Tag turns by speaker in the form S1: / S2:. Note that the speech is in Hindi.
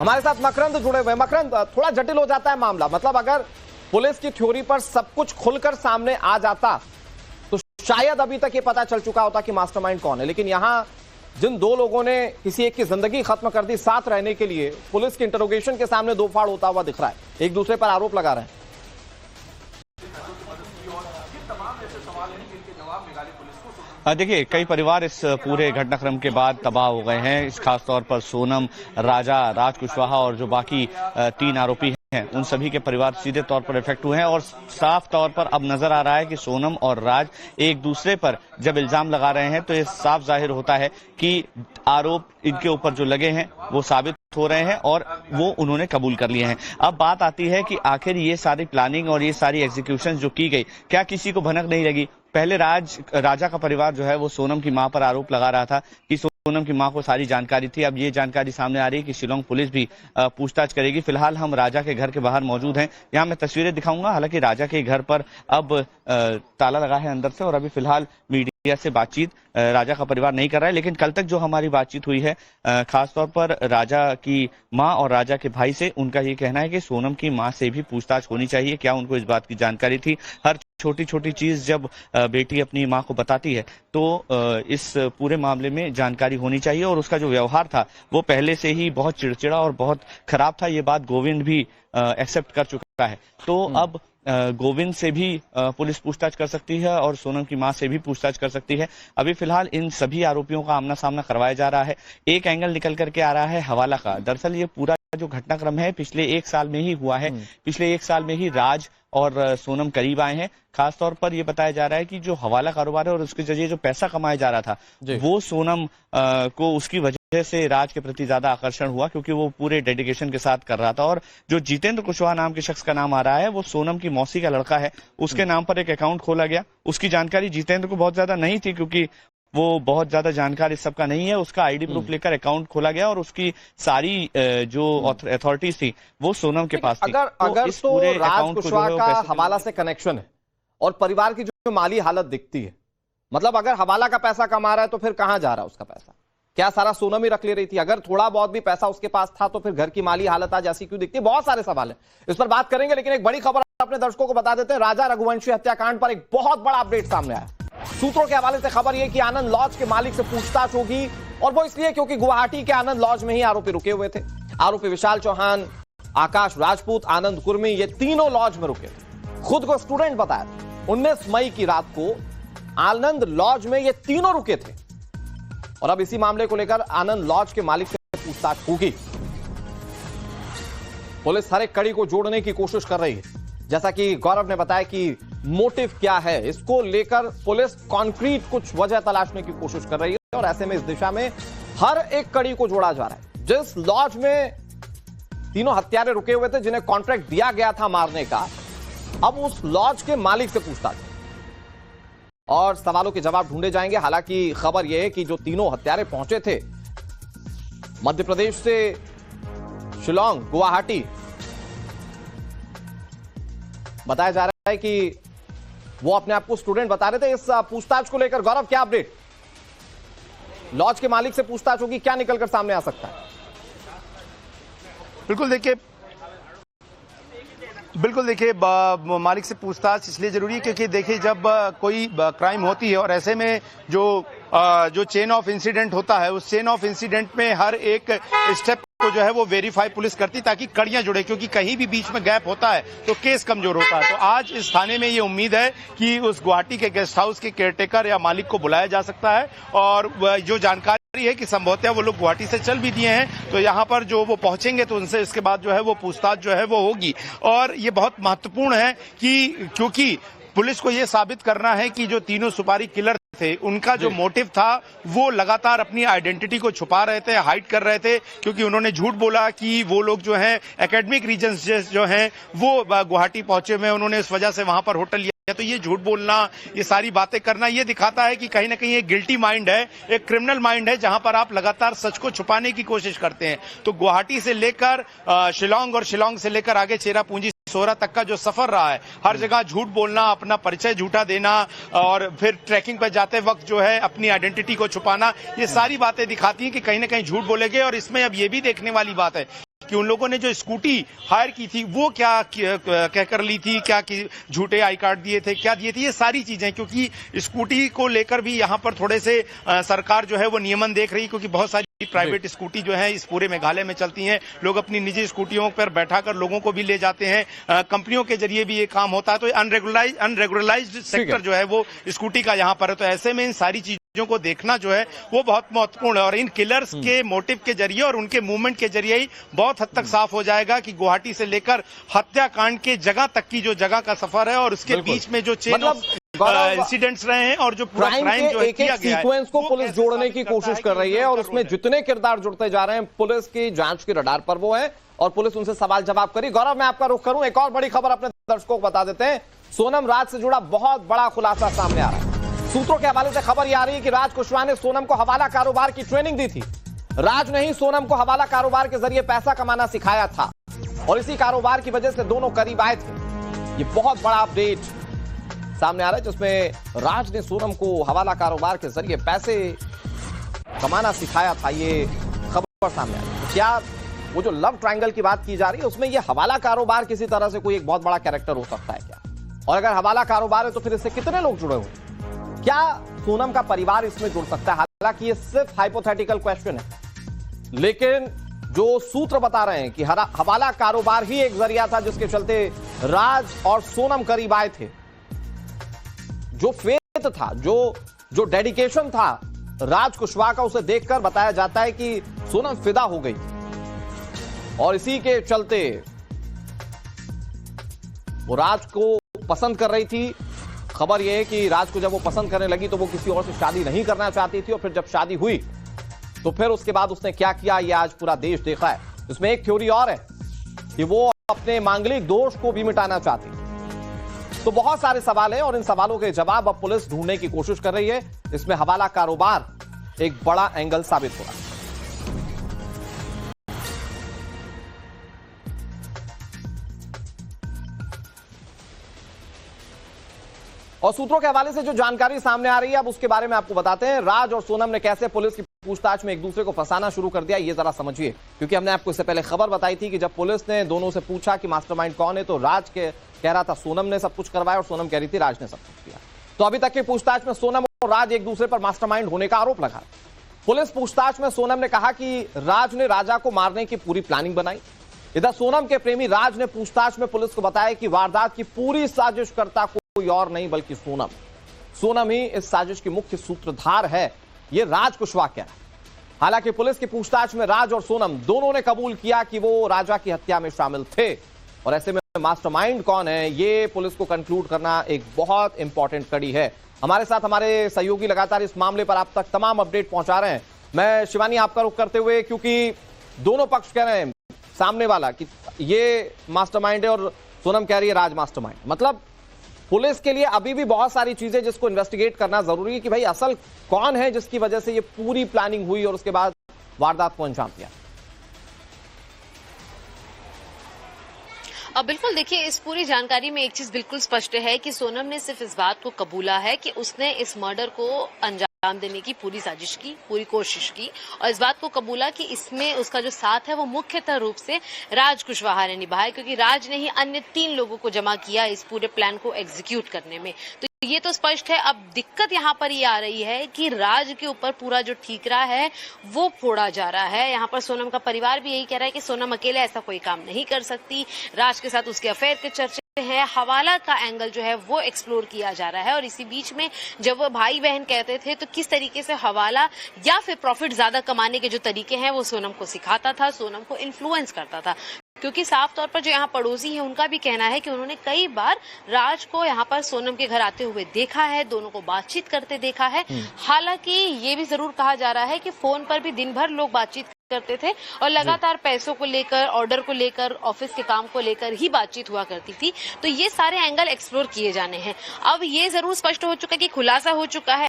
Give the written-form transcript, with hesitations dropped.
S1: हमारे साथ मकरंद जुड़े हुए। मकरंद, थोड़ा जटिल हो जाता है मामला। मतलब अगर पुलिस की थ्योरी पर सब कुछ खुलकर सामने आ जाता तो शायद अभी तक ये पता चल चुका होता कि मास्टरमाइंड कौन है, लेकिन यहां जिन दो लोगों ने किसी एक की जिंदगी खत्म कर दी साथ रहने के लिए, पुलिस के इंटरोगेशन के सामने दो फाड़ होता हुआ दिख रहा है, एक दूसरे पर आरोप लगा रहे हैं।
S2: देखिए, कई परिवार इस पूरे घटनाक्रम के बाद तबाह हो गए हैं। इस खास तौर पर सोनम, राज कुशवाहा और जो बाकी 3 आरोपी हैं, उन सभी के परिवार सीधे तौर पर इफेक्ट हुए हैं और साफ तौर पर अब नजर आ रहा है कि सोनम और राज एक दूसरे पर जब इल्जाम लगा रहे हैं तो ये साफ जाहिर होता है कि आरोप इनके ऊपर जो लगे हैं वो साबित हो रहे हैं और वो उन्होंने कबूल कर लिए हैं। अब बात आती है कि आखिर ये सारी प्लानिंग और ये सारी एग्जीक्यूशन जो की गई, क्या किसी को भनक नहीं लगी? पहले राजा का परिवार जो है वो सोनम की मां पर आरोप लगा रहा था कि सोनम की मां को सारी जानकारी थी। अब ये जानकारी सामने आ रही है कि शिलांग पुलिस भी पूछताछ करेगी। फिलहाल हम राजा के घर के बाहर मौजूद हैं, यहाँ मैं तस्वीरें दिखाऊंगा। हालांकि राजा के घर पर अब ताला लगा है अंदर से और अभी फिलहाल मीडिया से बातचीत राजा का परिवार नहीं कर रहा है, लेकिन कल तक जो हमारी बातचीत हुई है खासतौर पर राजा की मां और राजा के भाई से, उनका ये कहना है कि सोनम की मां से भी पूछताछ होनी चाहिए। क्या उनको इस बात की जानकारी थी? हर छोटी छोटी चीज जब बेटी अपनी मां को बताती है तो इस पूरे मामले में जानकारी होनी चाहिए। और उसका जो व्यवहार था वो पहले से ही बहुत चिड़चिड़ा और बहुत खराब था, ये बात गोविंद भी एक्सेप्ट कर चुका है। तो अब गोविंद से भी पुलिस पूछताछ कर सकती है और सोनम की मां से भी पूछताछ कर सकती है। अभी फिलहाल इन सभी आरोपियों का आमना सामना करवाया जा रहा है। एक एंगल निकल करके आ रहा है हवाला का। दरअसल ये पूरा जो घटनाक्रम है पिछले 1 साल में ही हुआ है। पिछले 1 साल में ही राज और सोनम करीब आए हैं। खासतौर पर यह बताया जा रहा है कि जो हवाला कारोबार है और उसके जरिए जो पैसा कमाया जा रहा था वो सोनम को उसकी वजह से राज के प्रति ज्यादा आकर्षण हुआ, क्योंकि वो पूरे डेडिकेशन के साथ कर रहा था। और जो जितेंद्र कुशवाहा नाम के शख्स का नाम आ रहा है वो सोनम की मौसी का लड़का है, उसके नाम पर एक अकाउंट खोला गया। उसकी जानकारी जितेंद्र को बहुत ज्यादा नहीं थी क्योंकि वो बहुत ज्यादा जानकार इस सब का नहीं है। उसका आईडी प्रूफ लेकर अकाउंट खोला गया और उसकी सारी जो अथॉरिटीज थी वो सोनम के पास थी।
S1: अगर तो राज कुशवाहा का हवाला से कनेक्शन है और परिवार की जो माली हालत दिखती है, मतलब अगर हवाला का पैसा कमा रहा है तो फिर कहां जा रहा है उसका पैसा? क्या सारा सोनम ही रख ले रही थी? अगर थोड़ा बहुत भी पैसा उसके पास था तो फिर घर की माली हालत आज ऐसी क्यों दिखती है? बहुत सारे सवाल हैं, इस पर बात करेंगे। लेकिन एक बड़ी खबर अपने दर्शकों को बता देते हैं। राजा रघुवंशी हत्याकांड पर एक बहुत बड़ा अपडेट सामने आया। सूत्रों के हवाले से खबर यह कि आनंद लॉज के मालिक से पूछताछ होगी, और वो इसलिए क्योंकि गुवाहाटी के आनंद लॉज में ही आरोपी रुके हुए थे। आरोपी विशाल चौहान, आकाश राजपूत, आनंद कुर्मी, ये तीनों लॉज में रुके थे। खुद को स्टूडेंट बताया। 19 मई की रात को आनंद लॉज में ये तीनों रुके थे और अब इसी मामले को लेकर आनंद लॉज के मालिक से पूछताछ होगी। पुलिस हर एक कड़ी को जोड़ने की कोशिश कर रही है। जैसा कि गौरव ने बताया कि मोटिव क्या है, इसको लेकर पुलिस कॉन्क्रीट कुछ वजह तलाशने की कोशिश कर रही है और ऐसे में इस दिशा में हर एक कड़ी को जोड़ा जा रहा है। जिस लॉज में तीनों हत्यारे रुके हुए थे जिन्हें कॉन्ट्रैक्ट दिया गया था मारने का, अब उस लॉज के मालिक से पूछताछ और सवालों के जवाब ढूंढे जाएंगे। हालांकि खबर यह है कि जो तीनों हत्यारे पहुंचे थे मध्य प्रदेश से शिलांग, गुवाहाटी, बताया जा रहा है कि वो अपने आप को स्टूडेंट बता रहे थे। इस पूछताछ को लेकर गौरव क्या अपडेट? लॉज के मालिक से पूछताछ होगी, क्या निकलकर सामने आ सकता है?
S3: बिल्कुल देखिए, मालिक से पूछताछ इसलिए जरूरी है क्योंकि देखिए जब कोई क्राइम होती है और ऐसे में जो चेन ऑफ इंसिडेंट होता है, उस चेन ऑफ इंसिडेंट में हर एक स्टेप को जो है वो वेरीफाई पुलिस करती ताकि कड़ियां जुड़े, क्योंकि कहीं भी बीच में गैप होता है तो केस कमजोर होता है। तो आज इस थाने में ये उम्मीद है कि उस गुवाहाटी के गेस्ट हाउस के केयरटेकर या मालिक को बुलाया जा सकता है और जो जानकारी है कि संभवतः वो लोग गुवाहाटी से चल भी दिए हैं, तो यहाँ पर जो वो पहुंचेंगे तो उनसे इसके बाद जो है वो पूछताछ जो है वो होगी। और ये बहुत महत्वपूर्ण है कि क्योंकि पुलिस को ये साबित करना है कि जो तीनों सुपारी किलर थे उनका जो मोटिव था वो लगातार अपनी आइडेंटिटी को छुपा रहे थे, हाइड कर रहे थे, क्योंकि उन्होंने झूठ बोला कि वो लोग जो हैं एकेडमिक रीजन्स जो हैं वो गुवाहाटी पहुंचे हुए, उन्होंने इस वजह से वहां पर होटल लिया। तो ये झूठ बोलना, ये सारी बातें करना, ये दिखाता है कि कहीं ना कहीं एक गिल्टी माइंड है, एक क्रिमिनल माइंड है, जहां पर आप लगातार सच को छुपाने की कोशिश करते हैं। तो गुवाहाटी से लेकर शिलांग और शिलांग से लेकर आगे चेरापूंजी सोरा तक का जो सफर रहा है, हर जगह झूठ बोलना, अपना परिचय झूठा देना और फिर ट्रैकिंग पर जाते वक्त जो है अपनी आइडेंटिटी को छुपाना, ये सारी बातें दिखाती हैं कि कहीं ना कहीं झूठ बोलेंगे। और इसमें अब ये भी देखने वाली बात है कि उन लोगों ने जो स्कूटी हायर की थी वो क्या कह कर ली थी, क्या झूठे आई कार्ड दिए थे, क्या दिए थे, ये सारी चीजें, क्योंकि स्कूटी को लेकर भी यहाँ पर थोड़े से सरकार जो है वो नियमन देख रही, क्योंकि बहुत सारी प्राइवेट स्कूटी जो है इस पूरे मेघालय में चलती हैं। लोग अपनी निजी स्कूटियों पर बैठाकर लोगों को भी ले जाते हैं, कंपनियों के जरिए भी ये काम होता है। तो अनरेगुलराइज्ड सेक्टर जो है वो स्कूटी का यहाँ पर है। तो ऐसे में इन सारी चीजों को देखना जो है वो बहुत महत्वपूर्ण है और इन किलर्स के मोटिव के जरिए और उनके मूवमेंट के जरिए ही बहुत हद तक साफ हो जाएगा कि गुवाहाटी से लेकर हत्याकांड के जगह तक की जो जगह का सफर है और उसके बीच में जो चेन ऑफ इंसिडेंट्स रहे हैं और जो पूरा क्राइम जो है किया गया है,
S1: सीक्वेंस को पुलिस जोड़ने की कोशिश कर रही है और उसमें जितने किरदार जुड़ते जा रहे हैं पुलिस की जांच की रडार पर वो है और पुलिस उनसे सवाल जवाब करी। गौरव, मैं आपका रुख करूं, एक और बड़ी खबर अपने दर्शकों को बता देते हैं। सोनम राज से जुड़ा बहुत बड़ा खुलासा सामने आ रहा है। सूत्रों के हवाले से खबर यह आ रही है कि राज कुशवाहा ने सोनम को हवाला कारोबार की ट्रेनिंग दी थी। राज ने ही सोनम को हवाला कारोबार के जरिए पैसा कमाना सिखाया था और इसी कारोबार की वजह से दोनों करीब आए थे। ये बहुत बड़ा अपडेट सामने आ रहा है जिसमें राज ने सोनम को हवाला कारोबार के जरिए पैसे कमाना सिखाया था। ये खबर सामने आ रही है। क्या वो जो लव ट्रायंगल की बात की जा रही है उसमें ये हवाला कारोबार किसी तरह से कोई एक बहुत बड़ा कैरेक्टर हो सकता है क्या? और अगर हवाला कारोबार है तो फिर इससे कितने लोग जुड़े हुए? क्या सोनम का परिवार इसमें जुड़ सकता है? हालांकि ये सिर्फ हाइपोथेटिकल क्वेश्चन है, लेकिन जो सूत्र बता रहे हैं कि हवाला कारोबार ही एक जरिया था जिसके चलते राज और सोनम करीब आए थे। जो फेथ था, जो डेडिकेशन था राज कुशवाहा का, उसे देखकर बताया जाता है कि सोनम फिदा हो गई और इसी के चलते वो राज को पसंद कर रही थी। खबर यह है कि राज को जब वो पसंद करने लगी तो वो किसी और से शादी नहीं करना चाहती थी और फिर जब शादी हुई तो फिर उसके बाद उसने क्या किया ये आज पूरा देश देखा है। इसमें एक थ्योरी और है कि वो अपने मांगलिक दोष को भी मिटाना चाहती। तो बहुत सारे सवाल हैं और इन सवालों के जवाब अब पुलिस ढूंढने की कोशिश कर रही है। इसमें हवाला कारोबार एक बड़ा एंगल साबित हो रहा है। और सूत्रों के हवाले से जो जानकारी सामने आ रही है अब उसके बारे में आपको बताते हैं। राज और सोनम ने कैसे पुलिस की पूछताछ में एक दूसरे को फंसाना शुरू कर दिया ये जरा समझिए, क्योंकि हमने आपको इससे पहले खबर बताई थी कि जब पुलिस ने दोनों से पूछा कि मास्टरमाइंड कौन है तो राज कह रहा था सोनम ने सब कुछ करवाया और सोनम कह रही थी राज ने सब कुछ किया। तो अभी तक की पूछताछ में सोनम और राज एक दूसरे पर मास्टरमाइंड होने का आरोप लगा। पुलिस पूछताछ में सोनम ने कहा कि राज ने राजा को मारने की पूरी प्लानिंग बनाई। इधर सोनम के प्रेमी राज ने पूछताछ में पुलिस को बताया कि वारदात की पूरी साजिशकर्ता कोई और नहीं बल्कि सोनम ही इस साजिश की मुख्य सूत्रधार है, ये राज कुशवाहा कह रहा है। हालांकि पुलिस की पूछताछ में राज और सोनम दोनों ने कबूल किया कि वो राजा की हत्या में शामिल थे और ऐसे में मास्टरमाइंड कौन है ये पुलिस को कंक्लूड करना एक बहुत इंपॉर्टेंट कड़ी है। हमारे साथ हमारे सहयोगी लगातार इस मामले पर आप तक तमाम अपडेट पहुंचा रहे हैं। मैं शिवानी आपका रुख करते हुए, क्योंकि दोनों पक्ष कह रहे हैं सामने वाला कि ये मास्टरमाइंड है और सोनम कह रही है राज मास्टरमाइंड, मतलब पुलिस के लिए अभी भी बहुत सारी चीजें जिसको इन्वेस्टिगेट करना जरूरी है कि भाई असल कौन है जिसकी वजह से ये पूरी प्लानिंग हुई और उसके बाद वारदात को अंजाम दिया।
S4: बिल्कुल, देखिए इस पूरी जानकारी में एक चीज बिल्कुल स्पष्ट है कि सोनम ने सिर्फ इस बात को कबूला है कि उसने इस मर्डर को अंजाम देने की पूरी साजिश की, पूरी कोशिश की और इस बात को कबूला कि इसमें उसका जो साथ है वो मुख्यतः रूप से राज कुशवाहा ने निभाया, क्योंकि राज ने ही अन्य 3 लोगों को जमा किया इस पूरे प्लान को एग्जीक्यूट करने में। तो ये तो स्पष्ट है। अब दिक्कत यहाँ पर ये आ रही है कि राज के ऊपर पूरा जो ठीकरा है वो फोड़ा जा रहा है। यहाँ पर सोनम का परिवार भी यही कह रहा है कि सोनम अकेले ऐसा कोई काम नहीं कर सकती, राज के साथ उसके अफेयर के चर्चे है, हवाला का एंगल जो है वो एक्सप्लोर किया जा रहा है और इसी बीच में जब वो भाई बहन कहते थे तो किस तरीके से हवाला या फिर प्रॉफिट ज्यादा कमाने के जो तरीके हैं वो सोनम को सिखाता था, सोनम को इन्फ्लुएंस करता था। क्योंकि साफ तौर पर जो यहाँ पड़ोसी है उनका भी कहना है कि उन्होंने कई बार राज को यहाँ पर सोनम के घर आते हुए देखा है, दोनों को बातचीत करते देखा है। हालांकि ये भी जरूर कहा जा रहा है कि फोन पर भी दिन भर लोग बातचीत करते थे और लगातार पैसों को लेकर, ऑर्डर को लेकर, ऑफिस के काम को लेकर ही बातचीत हुआ करती थी। तो ये सारे एंगल एक्सप्लोर किए जाने हैं। अब ये जरूर स्पष्ट हो चुका है कि खुलासा हो चुका है